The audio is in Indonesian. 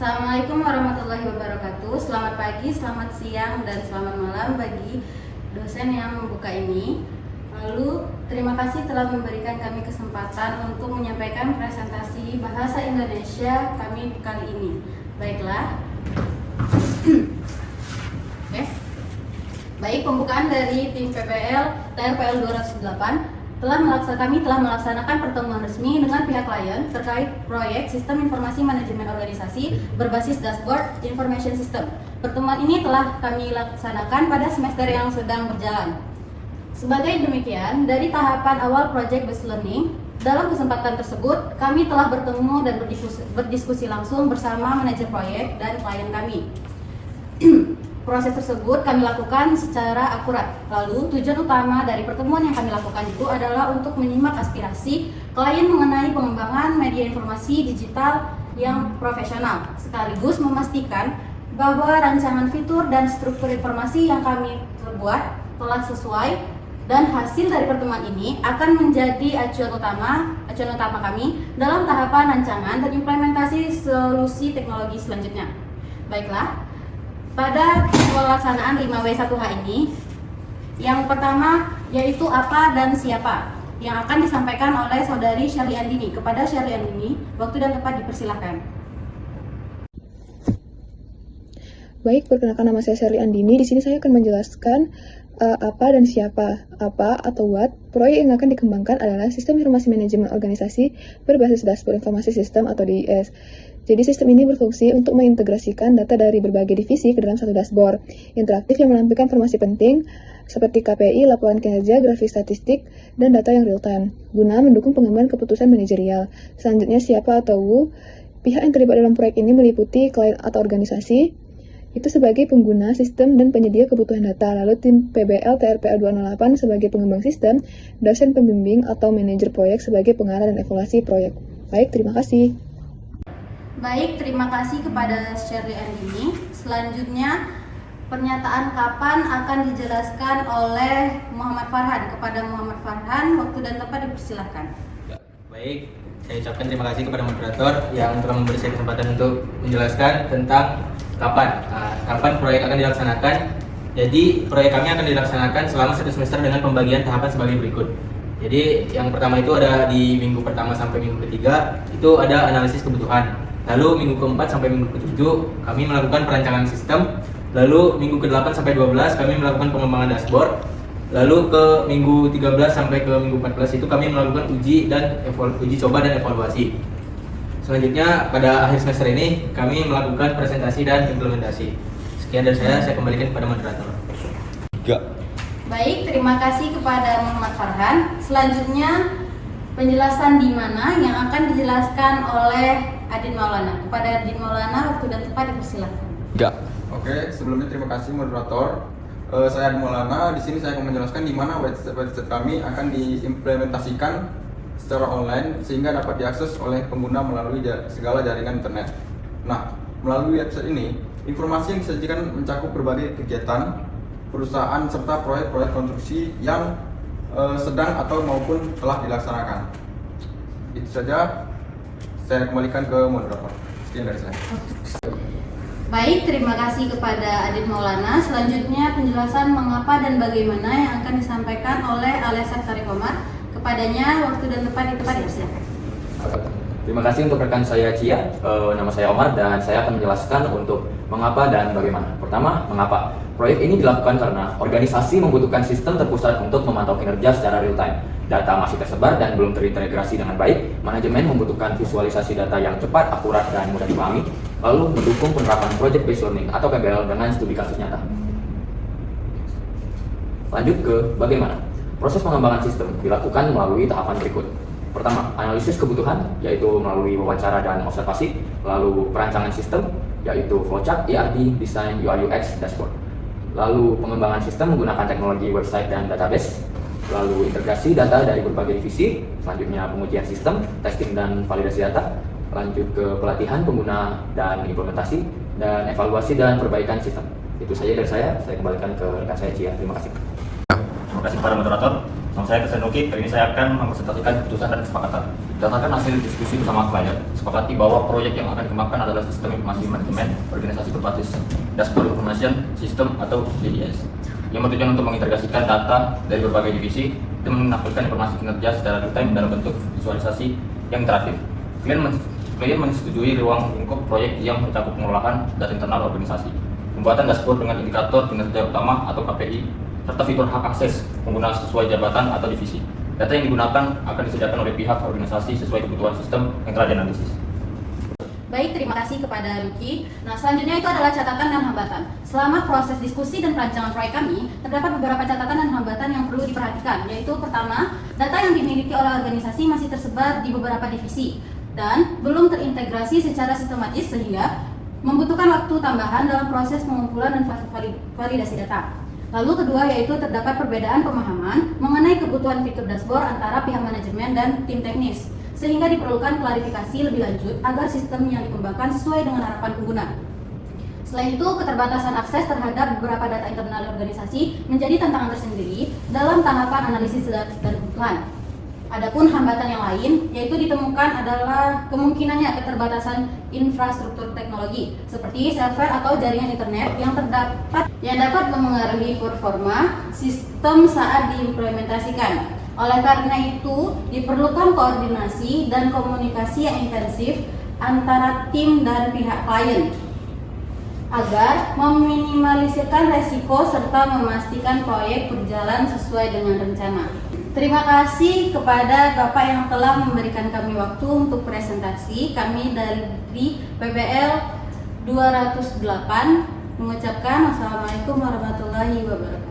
Assalamualaikum warahmatullahi wabarakatuh. Selamat pagi, selamat siang, dan selamat malam bagi dosen yang membuka ini. Lalu, terima kasih telah memberikan kami kesempatan untuk menyampaikan presentasi Bahasa Indonesia kami kali ini. Baiklah. Oke. Baik, pembukaan dari tim PPL TRPL 208 kami telah melaksanakan pertemuan resmi dengan pihak klien terkait proyek Sistem Informasi Manajemen Organisasi berbasis Dashboard Information System. Pertemuan ini telah kami laksanakan pada semester yang sedang berjalan. Sebagai demikian, dari tahapan awal Project Based Learning, dalam kesempatan tersebut kami telah bertemu dan berdiskusi langsung bersama manajer proyek dan klien kami. Proses tersebut kami lakukan secara akurat. Lalu tujuan utama dari pertemuan yang kami lakukan itu adalah untuk menyimak aspirasi klien mengenai pengembangan media informasi digital yang profesional, sekaligus memastikan bahwa rancangan fitur dan struktur informasi yang kami buat telah sesuai, dan hasil dari pertemuan ini akan menjadi acuan utama kami dalam tahapan rancangan dan implementasi solusi teknologi selanjutnya. Baiklah. Pada pelaksanaan 5W1H ini, yang pertama yaitu apa dan siapa yang akan disampaikan oleh Saudari Sherly Andini. Kepada Sherly Andini, waktu dan tempat dipersilahkan. Baik, perkenalkan nama saya Sherly Andini. Di sini saya akan menjelaskan apa dan siapa. Apa atau what, proyek yang akan dikembangkan adalah Sistem Informasi Manajemen Organisasi berbasis Dashboard Informasi Sistem atau DIS. Jadi sistem ini berfungsi untuk mengintegrasikan data dari berbagai divisi ke dalam satu dashboard interaktif yang menampilkan informasi penting seperti KPI, laporan kinerja, grafik statistik, dan data yang real time, guna mendukung pengembangan keputusan manajerial. Selanjutnya, siapa atau who, pihak yang terlibat dalam proyek ini meliputi klien atau organisasi, itu sebagai pengguna sistem dan penyedia kebutuhan data. Lalu tim PBL TRPL 208 sebagai pengembang sistem, dosen pembimbing atau manajer proyek sebagai pengarah dan evaluasi proyek. Baik, terima kasih. Baik, terima kasih kepada Sherly Andini. Selanjutnya, pernyataan kapan akan dijelaskan oleh Muhammad Farhan. Kepada Muhammad Farhan, waktu dan tempat dipersilahkan. Baik, saya ucapkan terima kasih kepada moderator yang telah memberi saya kesempatan untuk menjelaskan tentang kapan proyek akan dilaksanakan. Jadi, proyek kami akan dilaksanakan selama 1 semester dengan pembagian tahapan sebagai berikut. Jadi, yang pertama itu ada di minggu pertama sampai minggu ketiga, itu ada analisis kebutuhan. Lalu minggu ke-4 sampai minggu ke-7 kami melakukan perancangan sistem. Lalu minggu ke-8 sampai 12 kami melakukan pengembangan dashboard. Lalu ke minggu 13 sampai ke minggu 14 itu kami melakukan uji coba dan evaluasi. Selanjutnya pada akhir semester ini kami melakukan presentasi dan implementasi. Sekian dari saya kembalikan kepada moderator. Baik, terima kasih kepada Muhammad Farhan. Selanjutnya penjelasan di mana yang akan dijelaskan oleh Adin Maulana. Kepada Adin Maulana, waktu dan tempat dipersilahkan. Oke, sebelumnya terima kasih moderator. Saya Adin Maulana. Di sini saya akan menjelaskan di mana website kami akan diimplementasikan secara online sehingga dapat diakses oleh pengguna melalui segala jaringan internet. Nah, melalui website ini, informasi yang disajikan mencakup berbagai kegiatan perusahaan serta proyek-proyek konstruksi yang sedang atau maupun telah dilaksanakan. Itu saja. Saya kembalikan ke moderator. Sekian dari saya. Baik, terima kasih kepada Adin Maulana. Selanjutnya penjelasan mengapa dan bagaimana yang akan disampaikan oleh Alessa Sarikomar. Kepadanya waktu dan tempat dipersilahkan. Terima kasih untuk rekan saya Cia. Nama saya Omar dan saya akan menjelaskan untuk mengapa dan bagaimana. Pertama, mengapa? Proyek ini dilakukan karena organisasi membutuhkan sistem terpusat untuk memantau kinerja secara real time. Data masih tersebar dan belum terintegrasi dengan baik. Manajemen membutuhkan visualisasi data yang cepat, akurat, dan mudah dipahami. Lalu mendukung penerapan Project Based Learning atau PBL dengan studi kasus nyata. Lanjut ke bagaimana. Proses pengembangan sistem dilakukan melalui tahapan berikut. Pertama, analisis kebutuhan, yaitu melalui wawancara dan observasi. Lalu perancangan sistem, yaitu flowchart, ERD, desain, UI UX, dashboard. Lalu pengembangan sistem menggunakan teknologi website dan database. Lalu integrasi data dari berbagai divisi. Selanjutnya pengujian sistem, testing dan validasi data. Lanjut ke pelatihan pengguna dan implementasi, dan evaluasi dan perbaikan sistem. Itu saja dari saya kembalikan ke rekan saya Cia. Terima kasih. Terima kasih kepada moderator. Nama saya Kesan Nuki. Kali ini saya akan mempresentasikan keputusan dan kesepakatan. Berdasarkan hasil diskusi bersama klien, sepakati bahwa proyek yang akan dikembangkan adalah sistem informasi manajemen organisasi berbasis dashboard information system atau DIS, yang bertujuan untuk mengintegrasikan data dari berbagai divisi dan menampilkan informasi kinerja secara real time dalam bentuk visualisasi yang interaktif. Klien menyetujui ruang lingkup proyek yang mencakup pengolahan data internal organisasi, pembuatan dashboard dengan indikator kinerja utama atau KPI, serta fitur hak akses pengguna sesuai jabatan atau divisi. Data yang digunakan akan disediakan oleh pihak organisasi sesuai kebutuhan sistem yang telah dianalisis. Baik, terima kasih kepada Lucky. Nah, selanjutnya itu adalah catatan dan hambatan. Selama proses diskusi dan perancangan proyek kami, terdapat beberapa catatan dan hambatan yang perlu diperhatikan, yaitu pertama, data yang dimiliki oleh organisasi masih tersebar di beberapa divisi dan belum terintegrasi secara sistematis sehingga membutuhkan waktu tambahan dalam proses pengumpulan dan validasi data. Lalu kedua, yaitu terdapat perbedaan pemahaman mengenai kebutuhan fitur dashboard antara pihak manajemen dan tim teknis, sehingga diperlukan klarifikasi lebih lanjut agar sistem yang dikembangkan sesuai dengan harapan pengguna. Selain itu, keterbatasan akses terhadap beberapa data internal organisasi menjadi tantangan tersendiri dalam tahapan analisis dan kebutuhan. Adapun hambatan yang lain, yaitu ditemukan adalah kemungkinannya keterbatasan infrastruktur teknologi, seperti server atau jaringan internet yang dapat memengaruhi performa sistem saat diimplementasikan. Oleh karena itu, diperlukan koordinasi dan komunikasi yang intensif antara tim dan pihak klien agar meminimalisirkan resiko serta memastikan proyek berjalan sesuai dengan rencana. Terima kasih kepada Bapak yang telah memberikan kami waktu untuk presentasi. Kami dari PBL 208 mengucapkan Wassalamualaikum warahmatullahi wabarakatuh.